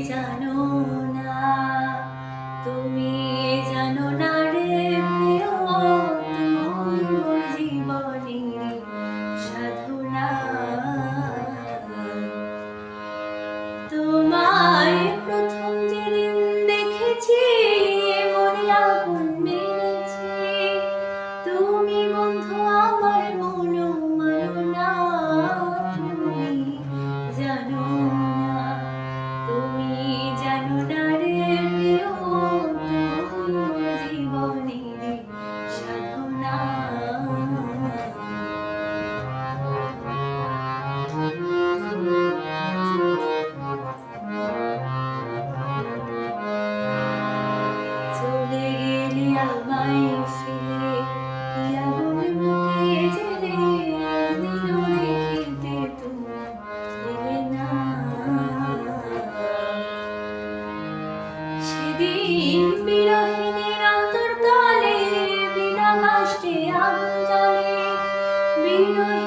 জানো না, তুমি জানো না রে প্রিয়, তুমি মোর জীবনের সাধনা। তোমায় প্রথম যেদিন দেখেছি মনে আগুন মেরেছি, তুমি বন্ধু আমার মন মানো না, তুমি জানো না, তুমি জানো না রে প্রিয়, তুমি মোর জীবনের সাধনা। চলে গেলে আমায় ফেলে কি আগুন বুকে জ্বেলে, একদিনও দেখিতে তুমি এলে না। সেদিন বিরহিণীর অন্তর্তলে বিনা কষ্টে আগুন জ্বলে, বিরহিণী